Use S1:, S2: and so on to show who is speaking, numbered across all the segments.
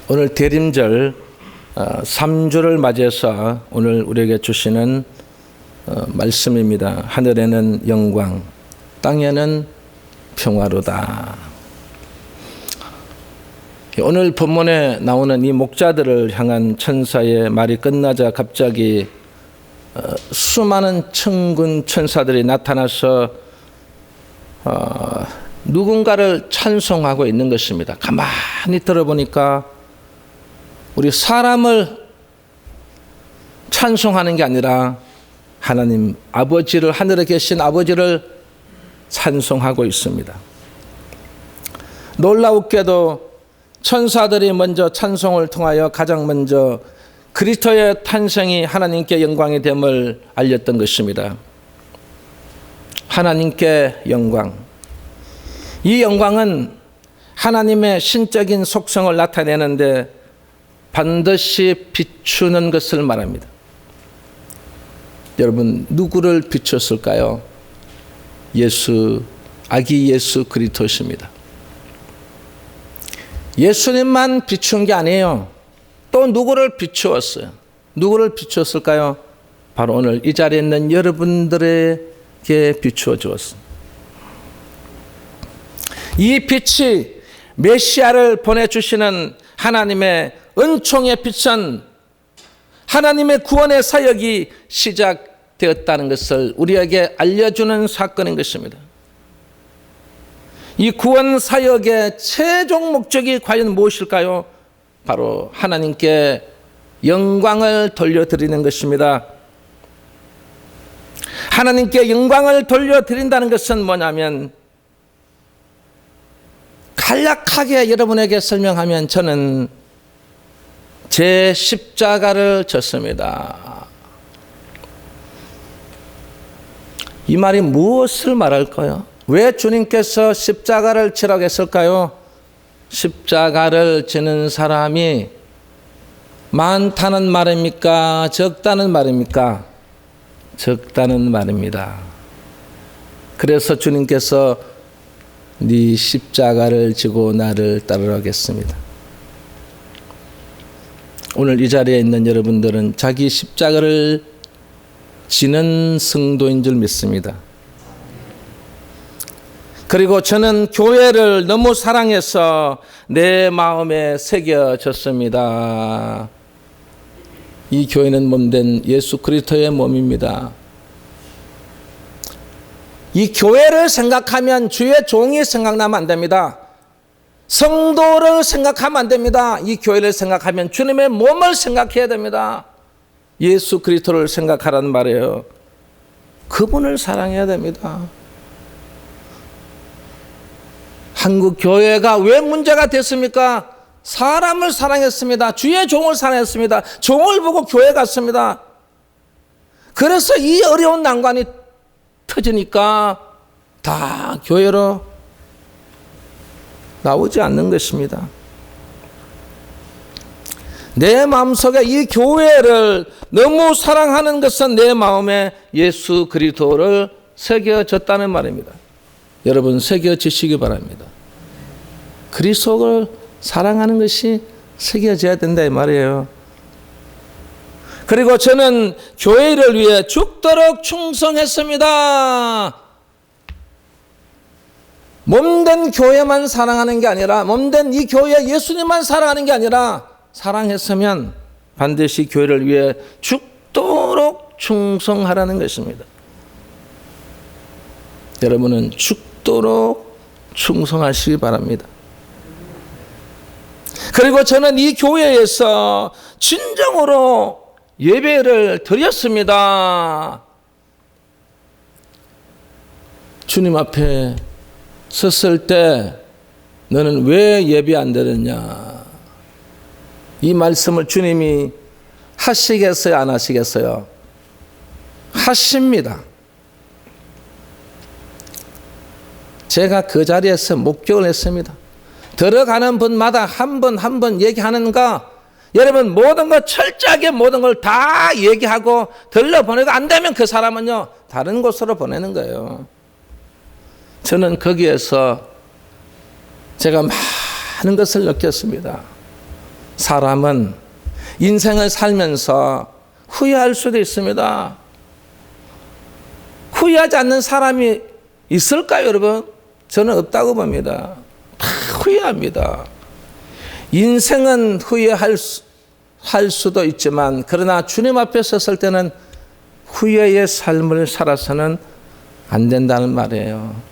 S1: 오늘 대림절 3주를 맞이해서 오늘 우리에게 주시는 말씀입니다. 하늘에는 영광, 땅에는 평화로다. 오늘 본문에 나오는 이 목자들을 향한 천사의 말이 끝나자 갑자기 수많은 천군 천사들이 나타나서 누군가를 찬송하고 있는 것입니다. 가만히 들어보니까 우리 사람을 찬송하는 게 아니라 하나님 아버지를, 하늘에 계신 아버지를 찬송하고 있습니다. 놀라웠게도 천사들이 먼저 찬송을 통하여 가장 먼저 그리스도의 탄생이 하나님께 영광이 됨을 알렸던 것입니다. 하나님께 영광. 이 영광은 하나님의 신적인 속성을 나타내는데 반드시 비추는 것을 말합니다. 여러분, 누구를 비췄을까요? 아기 예수 그리스도십니다. 예수님만 비춘 게 아니에요. 또 누구를 비추었어요? 누구를 비추었을까요? 바로 오늘 이 자리에 있는 여러분들에게 비추어 주었습니다. 이 빛이 메시아를 보내주시는 하나님의 은총의 빛은 하나님의 구원의 사역이 시작되었다는 것을 우리에게 알려주는 사건인 것입니다. 이 구원 사역의 최종 목적이 과연 무엇일까요? 바로 하나님께 영광을 돌려드리는 것입니다. 하나님께 영광을 돌려드린다는 것은 뭐냐면, 간략하게 여러분에게 설명하면 저는 제 십자가를 졌습니다. 이 말이 무엇을 말할까요? 왜 주님께서 십자가를 지라고 했을까요? 십자가를 지는 사람이 많다는 말입니까? 적다는 말입니까? 적다는 말입니다. 그래서 주님께서 네 십자가를 지고 나를 따르라겠습니다. 오늘 이 자리에 있는 여러분들은 자기 십자가를 지는 성도인 줄 믿습니다. 그리고 저는 교회를 너무 사랑해서 내 마음에 새겨졌습니다. 이 교회는 몸된 예수 그리스도의 몸입니다. 이 교회를 생각하면 주의 종이 생각나면 안 됩니다. 성도를 생각하면 안 됩니다. 이 교회를 생각하면 주님의 몸을 생각해야 됩니다. 예수 그리스도를 생각하라는 말이에요. 그분을 사랑해야 됩니다. 한국 교회가 왜 문제가 됐습니까? 사람을 사랑했습니다. 주의 종을 사랑했습니다. 종을 보고 교회 갔습니다. 그래서 이 어려운 난관이 터지니까 다 교회로 나오지 않는 것입니다. 내 마음속에 이 교회를 너무 사랑하는 것은 내 마음에 예수 그리스도를 새겨졌다는 말입니다. 여러분, 새겨지시기 바랍니다. 그리스도를 사랑하는 것이 새겨져야 된다 이 말이에요. 그리고 저는 교회를 위해 죽도록 충성했습니다. 몸된 교회만 사랑하는 게 아니라, 몸된 이 교회 예수님만 사랑하는 게 아니라, 사랑했으면 반드시 교회를 위해 죽도록 충성하라는 것입니다. 여러분은 죽도록 충성하시기 바랍니다. 그리고 저는 이 교회에서 진정으로 예배를 드렸습니다. 주님 앞에 섰을 때 너는 왜 예배 안 드렸냐? 이 말씀을 주님이 하시겠어요? 안 하시겠어요? 하십니다. 제가 그 자리에서 목격을 했습니다. 들어가는 분마다 한 번 얘기하는가? 여러분, 모든 것 철저하게 모든 걸 다 얘기하고 들려보내고 안 되면 그 사람은요 다른 곳으로 보내는 거예요. 저는 거기에서 제가 많은 것을 느꼈습니다. 사람은 인생을 살면서 후회할 수도 있습니다. 후회하지 않는 사람이 있을까요, 여러분? 저는 없다고 봅니다. 다 후회합니다. 인생은 후회할 수도 있지만, 그러나 주님 앞에 섰을 때는 후회의 삶을 살아서는 안 된다는 말이에요.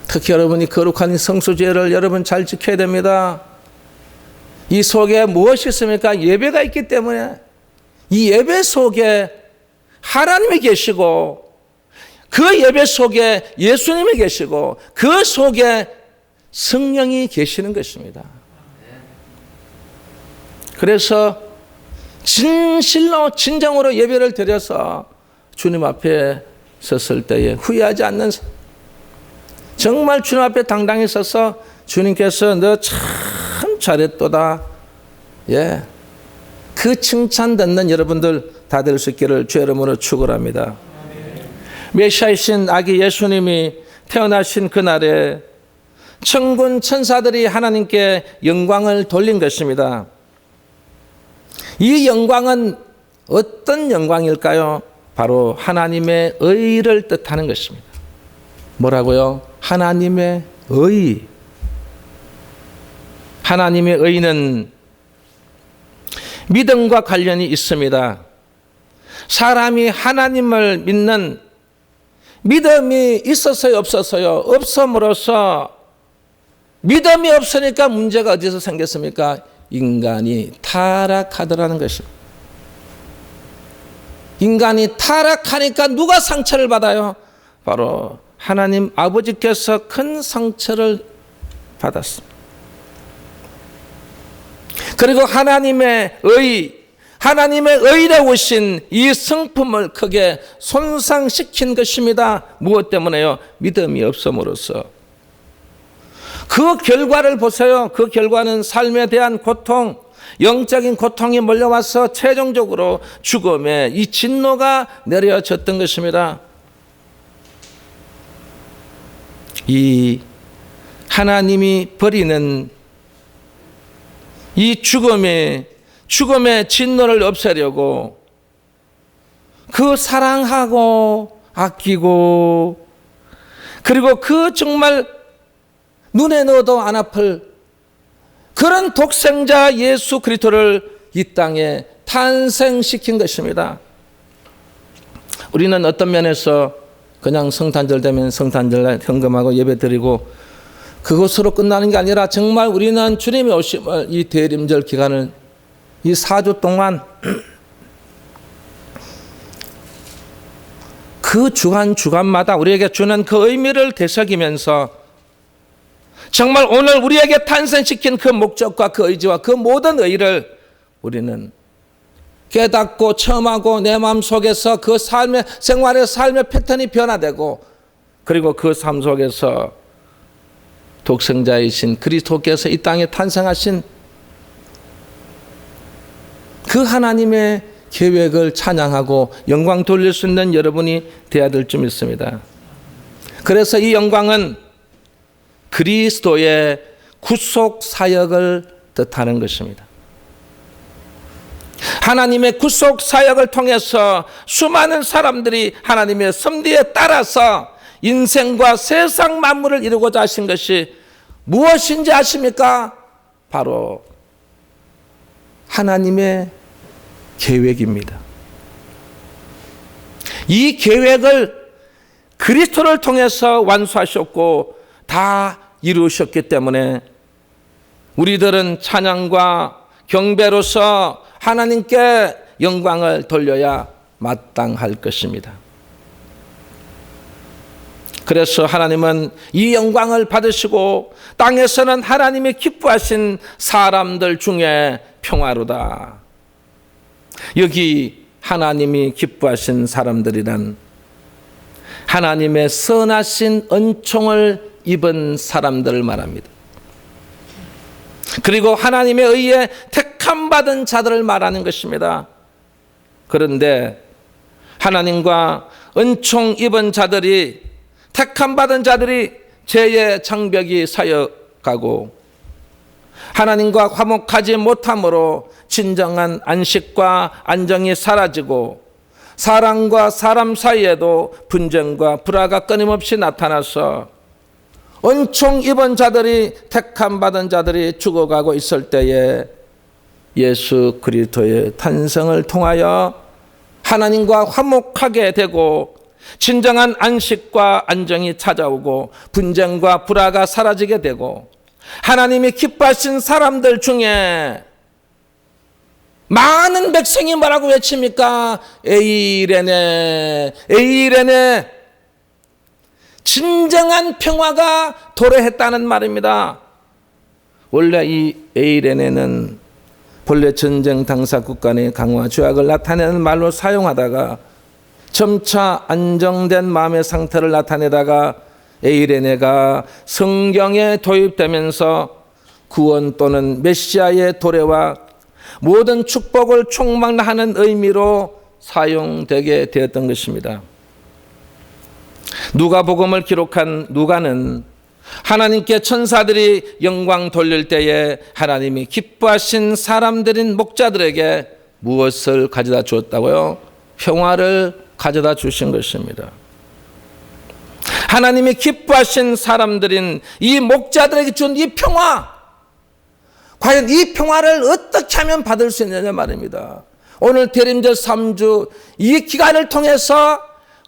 S1: 특히 여러분이 거룩한 이 성수제를 여러분 잘 지켜야 됩니다. 이 속에 무엇이 있습니까? 예배가 있기 때문에 이 예배 속에 하나님이 계시고, 그 예배 속에 예수님이 계시고, 그 속에 성령이 계시는 것입니다. 그래서 진실로 진정으로 예배를 드려서 주님 앞에 섰을 때에 후회하지 않는, 정말 주님 앞에 당당히 서서 주님께서 너 참 잘했도다, 예, 그 칭찬 듣는 여러분들 다 될 수 있기를 주의 이름으로 축원합니다. 메시아이신 아기 예수님이 태어나신 그날에 천군 천사들이 하나님께 영광을 돌린 것입니다. 이 영광은 어떤 영광일까요? 바로 하나님의 의를 뜻하는 것입니다. 뭐라고요? 하나님의 의. 하나님의 의는 믿음과 관련이 있습니다. 사람이 하나님을 믿는 믿음이 있었어요, 없었어요? 없음으로써, 믿음이 없으니까 문제가 어디서 생겼습니까? 인간이 타락하더라는 것입니다. 인간이 타락하니까 누가 상처를 받아요? 바로 하나님 아버지께서 큰 상처를 받았습니다. 그리고 하나님의 의로우신 이 성품을 크게 손상시킨 것입니다. 무엇 때문에요? 믿음이 없음으로써. 그 결과를 보세요. 그 결과는 삶에 대한 고통, 영적인 고통이 몰려와서 최종적으로 죽음의 이 진노가 내려졌던 것입니다. 이 하나님이 버리는 이 죽음의 진노를 없애려고 그 사랑하고 아끼고, 그리고 그 정말 눈에 넣어도 안 아플 그런 독생자 예수 그리스도를 이 땅에 탄생시킨 것입니다. 우리는 어떤 면에서 그냥 성탄절 되면 성탄절 헌금하고 예배드리고 그것으로 끝나는 게 아니라, 정말 우리는 주님의 오심을 이 대림절 기간을 이 4주 동안 그 주간마다 우리에게 주는 그 의미를 되새기면서 정말 오늘 우리에게 탄생시킨 그 목적과 그 의지와 그 모든 의의를 우리는 깨닫고 체험하고 내 마음속에서 그 생활의 삶의 패턴이 변화되고, 그리고 그 삶 속에서 독생자이신 그리스도께서 이 땅에 탄생하신 그 하나님의 계획을 찬양하고 영광 돌릴 수 있는 여러분이 되어야 될 줄 믿습니다. 그래서 이 영광은 그리스도의 구속 사역을 뜻하는 것입니다. 하나님의 구속 사역을 통해서 수많은 사람들이 하나님의 섭리에 따라서 인생과 세상 만물을 이루고자 하신 것이 무엇인지 아십니까? 바로 하나님의 계획입니다. 이 계획을 그리스도를 통해서 완수하셨고 다 이루셨기 때문에 우리들은 찬양과 경배로서 하나님께 영광을 돌려야 마땅할 것입니다. 그래서 하나님은 이 영광을 받으시고 땅에서는 하나님이 기뻐하신 사람들 중에 평화로다. 여기 하나님이 기뻐하신 사람들이란 하나님의 선하신 은총을 입은 사람들을 말합니다. 그리고 하나님의 의에 택함받은 자들을 말하는 것입니다. 그런데 하나님과 은총 입은 자들이, 택함받은 자들이 죄의 장벽이 쌓여가고 하나님과 화목하지 못함으로 진정한 안식과 안정이 사라지고 사람과 사람 사이에도 분쟁과 불화가 끊임없이 나타나서 은총 입은 자들이, 택함 받은 자들이 죽어가고 있을 때에 예수 그리스도의 탄생을 통하여 하나님과 화목하게 되고 진정한 안식과 안정이 찾아오고 분쟁과 불화가 사라지게 되고 하나님이 기뻐하신 사람들 중에 많은 백성이 뭐라고 외칩니까? 에이레네, 에이레네. 진정한 평화가 도래했다는 말입니다. 원래 이 에이레네는 본래 전쟁 당사 국간의 강화 죄악을 나타내는 말로 사용하다가 점차 안정된 마음의 상태를 나타내다가 에이레네가 성경에 도입되면서 구원 또는 메시아의 도래와 모든 축복을 총망라하는 의미로 사용되게 되었던 것입니다. 누가복음을 기록한 누가는 하나님께 천사들이 영광 돌릴 때에 하나님이 기뻐하신 사람들인 목자들에게 무엇을 가져다 주었다고요? 평화를 가져다 주신 것입니다. 하나님이 기뻐하신 사람들인 이 목자들에게 준 이 평화, 과연 이 평화를 어떻게 하면 받을 수 있느냐 말입니다. 오늘 대림절 3주 이 기간을 통해서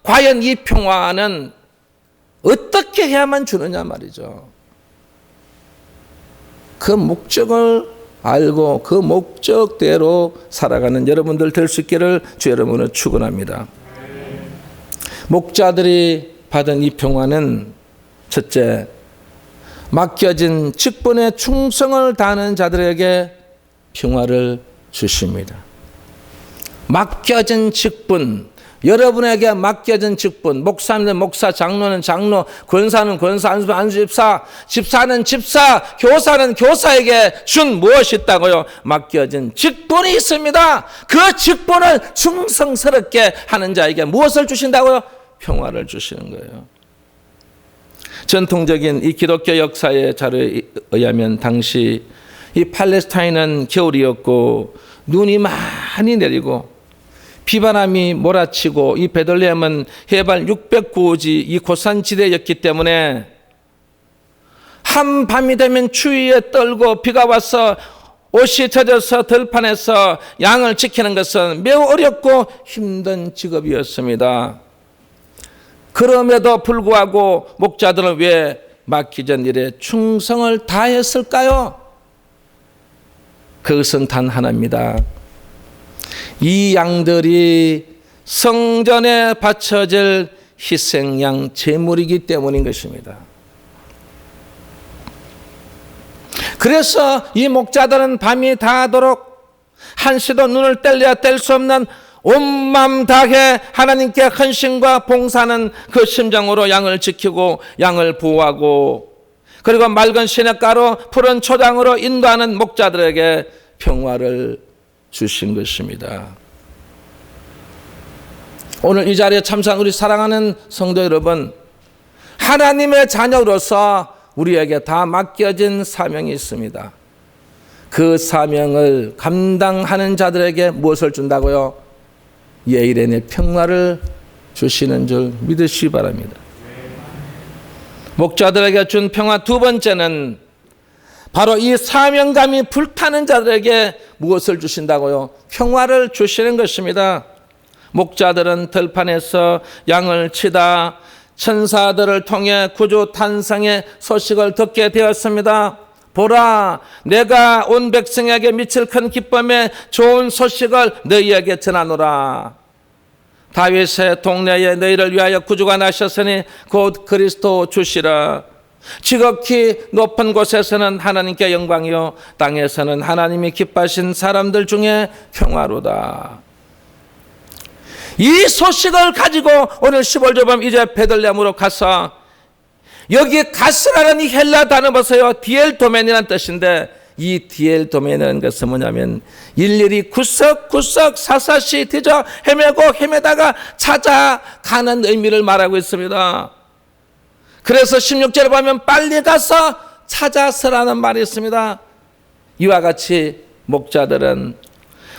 S1: 과연 이 평화는 어떻게 해야만 주느냐 말이죠. 그 목적을 알고 그 목적대로 살아가는 여러분들 될 수 있기를 주 여러분을 축원합니다. 목자들이 받은 이 평화는 첫째, 맡겨진 직분에 충성을 다하는 자들에게 평화를 주십니다. 맡겨진 직분, 여러분에게 맡겨진 직분, 목사는 목사, 장로는 장로, 권사는 권사, 안수집사, 집사는 집사, 교사는 교사에게 준 무엇이 있다고요? 맡겨진 직분이 있습니다. 그 직분을 충성스럽게 하는 자에게 무엇을 주신다고요? 평화를 주시는 거예요. 전통적인 이 기독교 역사의 자료에 의하면 당시 이 팔레스타인은 겨울이었고 눈이 많이 내리고 비바람이 몰아치고 이 베들레헴은 해발 609오지 이 고산지대였기 때문에 한밤이 되면 추위에 떨고 비가 와서 옷이 젖어서 들판에서 양을 지키는 것은 매우 어렵고 힘든 직업이었습니다. 그럼에도 불구하고 목자들은 왜 맡기전 일에 충성을 다했을까요? 그것은 단 하나입니다. 이 양들이 성전에 바쳐질 희생양 제물이기 때문인 것입니다. 그래서 이 목자들은 밤이 다하도록 한시도 눈을 뗄래야 뗄 수 없는 온맘 다해 하나님께 헌신과 봉사하는 그 심정으로 양을 지키고 양을 보호하고 그리고 맑은 시냇가로 푸른 초장으로 인도하는 목자들에게 평화를 주신 것입니다. 오늘 이 자리에 참석한 우리 사랑하는 성도 여러분, 하나님의 자녀로서 우리에게 다 맡겨진 사명이 있습니다. 그 사명을 감당하는 자들에게 무엇을 준다고요? 예일의 평화를 주시는 줄 믿으시기 바랍니다. 목자들에게 준 평화 두 번째는 바로 이 사명감이 불타는 자들에게 무엇을 주신다고요? 평화를 주시는 것입니다. 목자들은 들판에서 양을 치다 천사들을 통해 구주 탄생의 소식을 듣게 되었습니다. 보라, 내가 온 백성에게 미칠 큰 기쁨의 좋은 소식을 너희에게 전하노라. 다윗의 동네에 너희를 위하여 구주가 나셨으니 곧 그리스도 주시라. 지극히 높은 곳에서는 하나님께 영광이요 땅에서는 하나님이 기뻐하신 사람들 중에 평화로다. 이 소식을 가지고 오늘 15절 이제 베들레헴으로 가서 여기 가스라는 이 헬라 단어 보세요. 디엘도멘이라는 뜻인데 이 디엘도멘이라는 것은 뭐냐면 일일이 구석구석 사사시 뒤져 헤매고 헤매다가 찾아가는 의미를 말하고 있습니다. 그래서 16절에 보면 빨리 가서 찾아서라는 말이 있습니다. 이와 같이 목자들은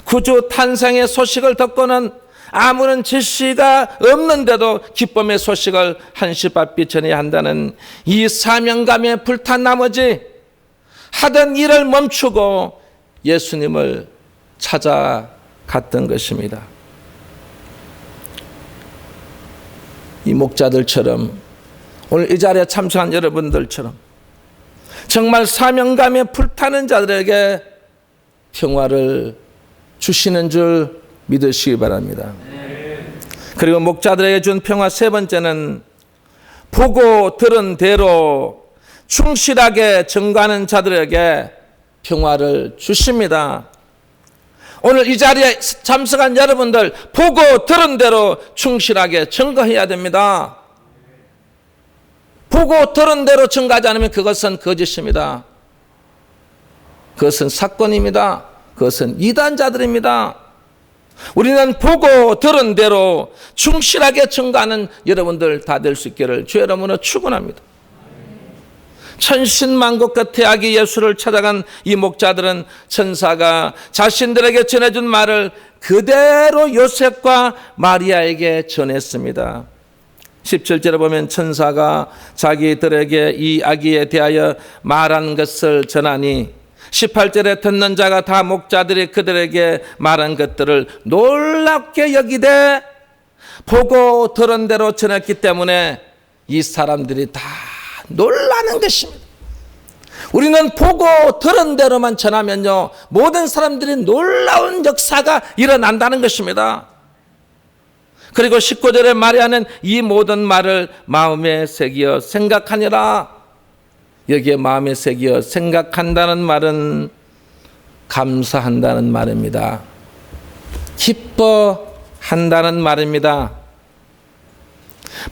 S1: 구주 탄생의 소식을 듣고는 아무런 지시가 없는데도 기쁨의 소식을 한시바삐 전해야 한다는 이 사명감에 불탄 나머지 하던 일을 멈추고 예수님을 찾아갔던 것입니다. 이 목자들처럼 오늘 이 자리에 참석한 여러분들처럼 정말 사명감에 불타는 자들에게 평화를 주시는 줄 믿으시기 바랍니다. 그리고 목자들에게 준 평화 세 번째는 보고 들은 대로 충실하게 증거하는 자들에게 평화를 주십니다. 오늘 이 자리에 참석한 여러분들 보고 들은 대로 충실하게 증거해야 됩니다. 보고 들은 대로 증거하지 않으면 그것은 거짓입니다. 그것은 사건입니다. 그것은 이단자들입니다. 우리는 보고 들은 대로 충실하게 증거하는 여러분들 다 될 수 있기를 주의 이름으로 축원합니다. 천신만고 끝에 아기 예수를 찾아간 이 목자들은 천사가 자신들에게 전해준 말을 그대로 요셉과 마리아에게 전했습니다. 17절에 보면 천사가 자기들에게 이 아기에 대하여 말한 것을 전하니 18절에 듣는 자가 다 목자들이 그들에게 말한 것들을 놀랍게 여기되 보고 들은 대로 전했기 때문에 이 사람들이 다 놀라는 것입니다. 우리는 보고 들은 대로만 전하면요 모든 사람들이 놀라운 역사가 일어난다는 것입니다. 그리고 19절에 마리아는 이 모든 말을 마음에 새기어 생각하니라. 여기에 마음에 새기어 생각한다는 말은 감사한다는 말입니다. 기뻐한다는 말입니다.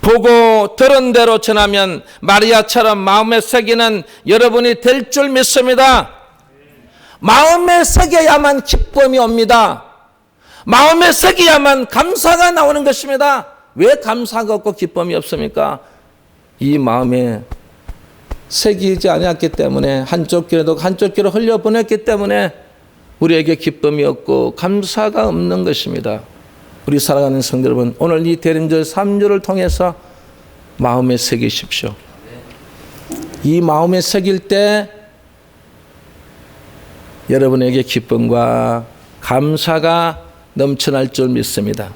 S1: 보고 들은 대로 전하면 마리아처럼 마음에 새기는 여러분이 될 줄 믿습니다. 마음에 새겨야만 기쁨이 옵니다. 마음에 새겨야만 감사가 나오는 것입니다. 왜 감사가 없고 기쁨이 없습니까? 이 마음에 새기지 않았기 때문에 한쪽 귀로도 한쪽 귀로 흘려보냈기 때문에 우리에게 기쁨이 없고 감사가 없는 것입니다. 우리 살아가는 성도 여러분, 오늘 이 대림절 3주를 통해서 마음에 새기십시오. 이 마음에 새길 때 여러분에게 기쁨과 감사가 넘쳐날 줄 믿습니다.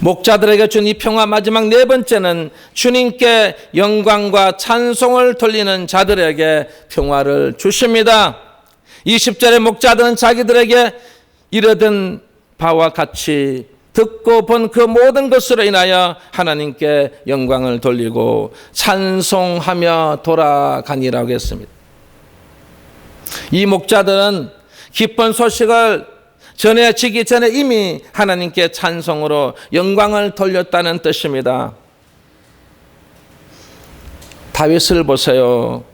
S1: 목자들에게 준 이 평화 마지막 네 번째는 주님께 영광과 찬송을 돌리는 자들에게 평화를 주십니다. 20절의 목자들은 자기들에게 이르던 바와 같이 듣고 본 그 모든 것으로 인하여 하나님께 영광을 돌리고 찬송하며 돌아가니라고 했습니다. 이 목자들은 기쁜 소식을 전해지기 전에 이미 하나님께 찬송으로 영광을 돌렸다는 뜻입니다. 다윗을 보세요.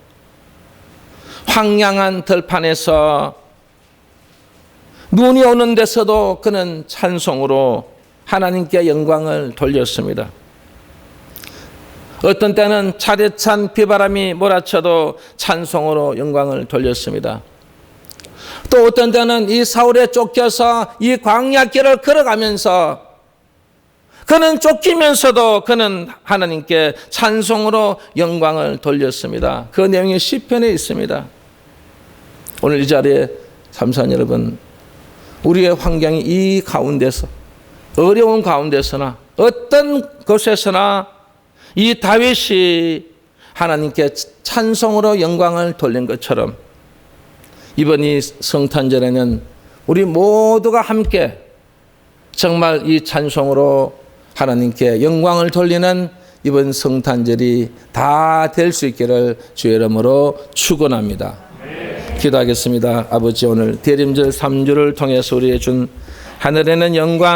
S1: 황량한 들판에서 눈이 오는 데서도 그는 찬송으로 하나님께 영광을 돌렸습니다. 어떤 때는 차례찬 비바람이 몰아쳐도 찬송으로 영광을 돌렸습니다. 또 어떤 때는 이 사울에 쫓겨서 이 광야길을 걸어가면서 그는 쫓기면서도 그는 하나님께 찬송으로 영광을 돌렸습니다. 그 내용이 시편에 있습니다. 오늘 이 자리에 참사한 여러분, 우리의 환경이 이 가운데서 어려운 가운데서나 어떤 곳에서나 이 다윗이 하나님께 찬송으로 영광을 돌린 것처럼 이번 이 성탄절에는 우리 모두가 함께 정말 이 찬송으로 하나님께 영광을 돌리는 이번 성탄절이 다 될 수 있기를 주의 이름으로 축원합니다. 기도하겠습니다. 아버지, 오늘 대림절 3주를 통해서 우리에게 준 하늘에는 영광,